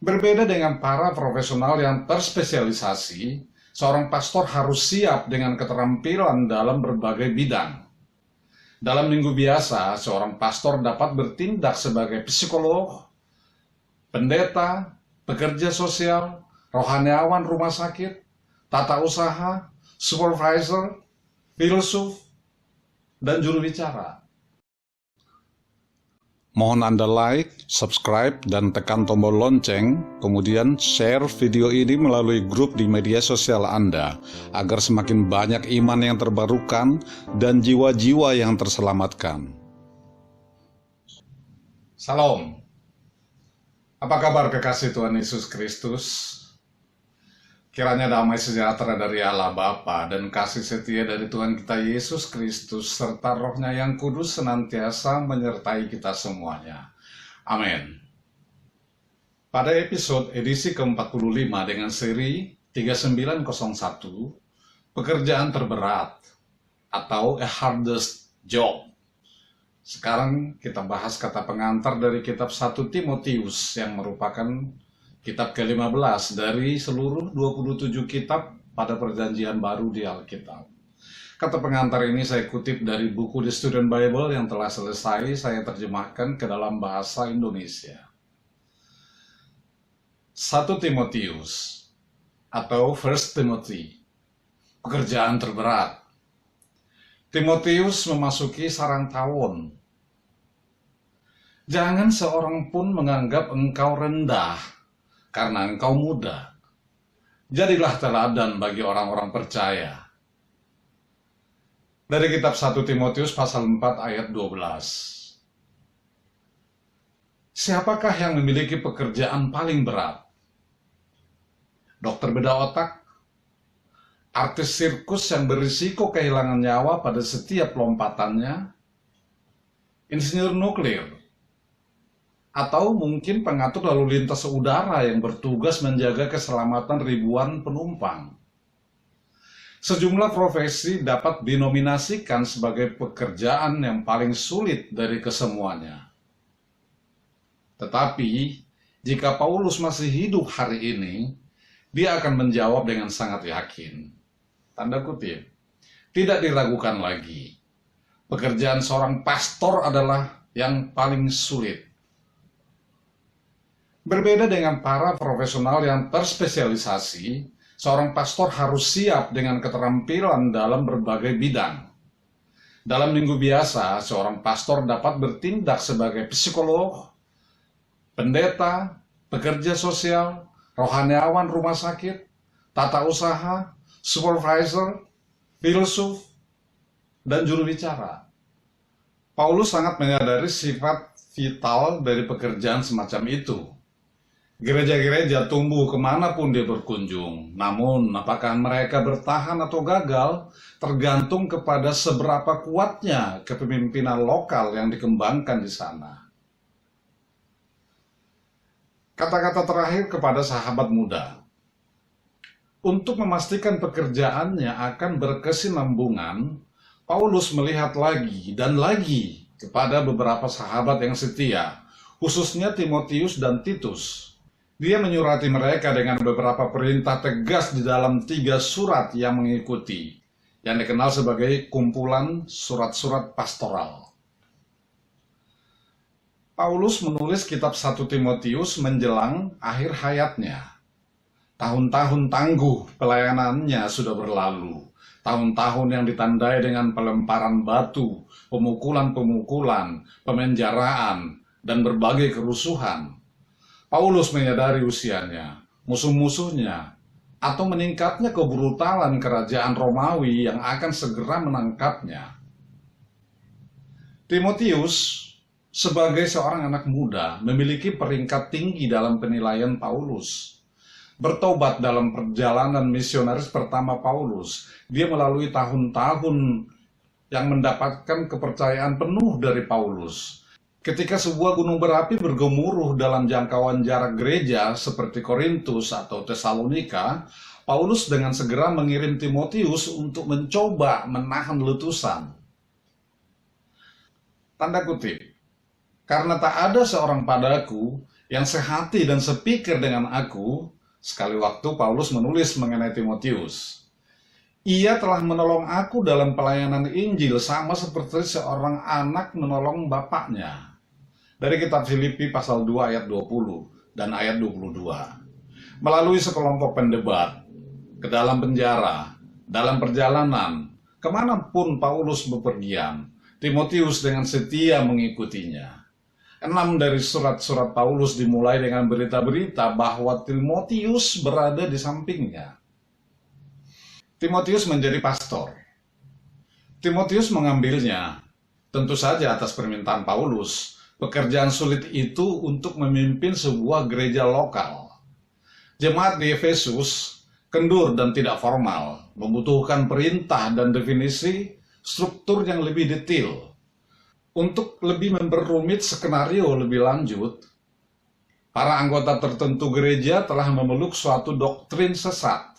Berbeda dengan para profesional yang terspesialisasi, seorang pastor harus siap dengan keterampilan dalam berbagai bidang. Dalam minggu biasa, seorang pastor dapat bertindak sebagai psikolog, pendeta, pekerja sosial, rohaniawan rumah sakit, tata usaha, supervisor, filsuf, dan juru bicara. Mohon Anda like, subscribe, dan tekan tombol lonceng, kemudian share video ini melalui grup di media sosial Anda, agar semakin banyak iman yang terbarukan dan jiwa-jiwa yang terselamatkan. Salam. Apa kabar kekasih Tuhan Yesus Kristus? Kiranya damai sejahtera dari Allah Bapa dan kasih setia dari Tuhan kita Yesus Kristus serta Roh-Nya yang kudus senantiasa menyertai kita semuanya. Amin. Pada episode edisi ke-45 dengan seri 3901, Pekerjaan Terberat atau A Hardest Job. Sekarang kita bahas kata pengantar dari kitab 1 Timotius yang merupakan kitab ke-15 dari seluruh 27 kitab pada perjanjian baru di Alkitab. Kata pengantar ini saya kutip dari buku The Student Bible yang telah selesai saya terjemahkan ke dalam bahasa Indonesia. 1 Timotius atau 1 Timothy, pekerjaan terberat. Timotius memasuki sarang tawon. Jangan seorang pun menganggap engkau rendah karena engkau muda. Jadilah teladan bagi orang-orang percaya. Dari kitab 1 Timotius pasal 4 ayat 12. Siapakah yang memiliki pekerjaan paling berat? Dokter bedah otak? Artis sirkus yang berisiko kehilangan nyawa pada setiap lompatannya? Insinyur nuklir? Atau mungkin pengatur lalu lintas udara yang bertugas menjaga keselamatan ribuan penumpang. Sejumlah profesi dapat dinominasikan sebagai pekerjaan yang paling sulit dari kesemuanya. Tetapi, jika Paulus masih hidup hari ini, dia akan menjawab dengan sangat yakin. Tanda kutip, tidak diragukan lagi. Pekerjaan seorang pastor adalah yang paling sulit. Berbeda dengan para profesional yang terspesialisasi, seorang pastor harus siap dengan keterampilan dalam berbagai bidang. Dalam minggu biasa, seorang pastor dapat bertindak sebagai psikolog, pendeta, pekerja sosial, rohaniawan rumah sakit, tata usaha, supervisor, filsuf, dan juru bicara. Paulus sangat menyadari sifat vital dari pekerjaan semacam itu. Gereja-gereja tumbuh kemanapun dia berkunjung. Namun, apakah mereka bertahan atau gagal tergantung kepada seberapa kuatnya kepemimpinan lokal yang dikembangkan di sana. Kata-kata terakhir kepada sahabat muda. Untuk memastikan pekerjaannya akan berkesinambungan, Paulus melihat lagi dan lagi kepada beberapa sahabat yang setia, khususnya Timotius dan Titus. Dia menyurati mereka dengan beberapa perintah tegas di dalam 3 surat yang mengikuti, yang dikenal sebagai kumpulan surat-surat pastoral. Paulus menulis kitab 1 Timotius menjelang akhir hayatnya. Tahun-tahun tangguh pelayanannya sudah berlalu. Tahun-tahun yang ditandai dengan pelemparan batu, pemukulan-pemukulan, pemenjaraan, dan berbagai kerusuhan. Paulus menyadari usianya, musuh-musuhnya, atau meningkatnya kebrutalan kerajaan Romawi yang akan segera menangkapnya. Timotius, sebagai seorang anak muda, memiliki peringkat tinggi dalam penilaian Paulus. Bertobat dalam perjalanan misionaris pertama Paulus, dia melalui tahun-tahun yang mendapatkan kepercayaan penuh dari Paulus. Ketika sebuah gunung berapi bergemuruh dalam jangkauan jarak gereja seperti Korintus atau Tesalonika, Paulus dengan segera mengirim Timotius untuk mencoba menahan letusan. Tanda kutip, karena tak ada seorang padaku yang sehati dan sepikir dengan aku. Sekali waktu Paulus menulis mengenai Timotius. Ia telah menolong aku dalam pelayanan Injil sama seperti seorang anak menolong bapaknya. Dari kitab Filipi pasal 2 ayat 20 dan ayat 22. Melalui sekelompok pendebat, ke dalam penjara, dalam perjalanan, kemanapun Paulus bepergian, Timotius dengan setia mengikutinya. 6 dari surat-surat Paulus dimulai dengan berita-berita bahwa Timotius berada di sampingnya. Timotius menjadi pastor. Timotius mengambilnya, tentu saja atas permintaan Paulus, pekerjaan sulit itu untuk memimpin sebuah gereja lokal. Jemaat di Efesus kendur dan tidak formal, membutuhkan perintah dan definisi struktur yang lebih detail. Untuk lebih memperrumit skenario lebih lanjut, para anggota tertentu gereja telah memeluk suatu doktrin sesat.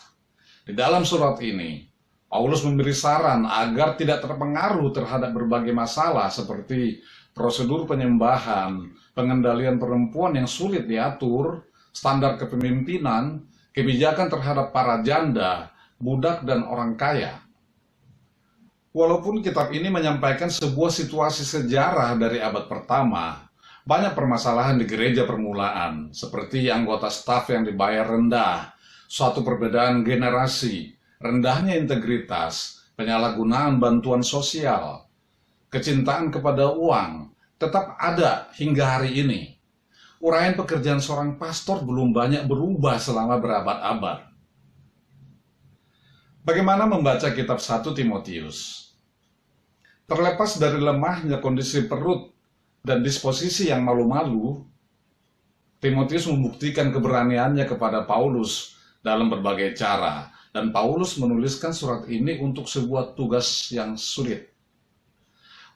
Di dalam surat ini, Paulus memberi saran agar tidak terpengaruh terhadap berbagai masalah seperti prosedur penyembahan, pengendalian perempuan yang sulit diatur, standar kepemimpinan, kebijakan terhadap para janda, budak, dan orang kaya. Walaupun kitab ini menyampaikan sebuah situasi sejarah dari abad pertama, banyak permasalahan di gereja permulaan, seperti anggota staf yang dibayar rendah, suatu perbedaan generasi, rendahnya integritas, penyalahgunaan bantuan sosial, kecintaan kepada uang, tetap ada hingga hari ini. Uraian pekerjaan seorang pastor belum banyak berubah selama berabad-abad. Bagaimana membaca kitab 1 Timotius? Terlepas dari lemahnya kondisi perut dan disposisi yang malu-malu, Timotius membuktikan keberaniannya kepada Paulus dalam berbagai cara, dan Paulus menuliskan surat ini untuk sebuah tugas yang sulit.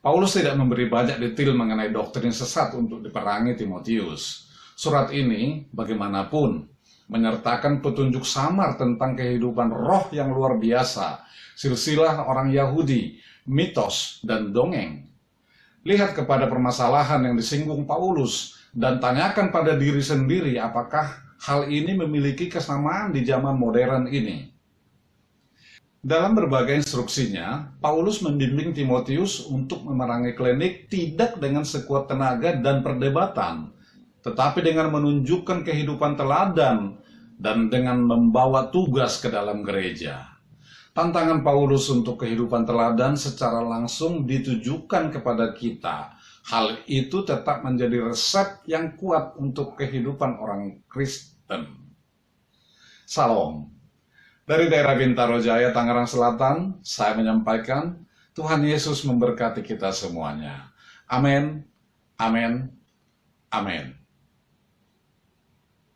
Paulus tidak memberi banyak detail mengenai doktrin sesat untuk diperangi Timotius. Surat ini, bagaimanapun, menyertakan petunjuk samar tentang kehidupan roh yang luar biasa, silsilah orang Yahudi, mitos, dan dongeng. Lihat kepada permasalahan yang disinggung Paulus, dan tanyakan pada diri sendiri apakah hal ini memiliki kesamaan di zaman modern ini. Dalam berbagai instruksinya, Paulus membimbing Timotius untuk memerangi klinik tidak dengan sekuat tenaga dan perdebatan, tetapi dengan menunjukkan kehidupan teladan dan dengan membawa tugas ke dalam gereja. Tantangan Paulus untuk kehidupan teladan secara langsung ditujukan kepada kita. Hal itu tetap menjadi resep yang kuat untuk kehidupan orang Kristen. Salam. Dari daerah Bintaro Jaya, Tangerang Selatan, saya menyampaikan Tuhan Yesus memberkati kita semuanya. Amin, amin, amin.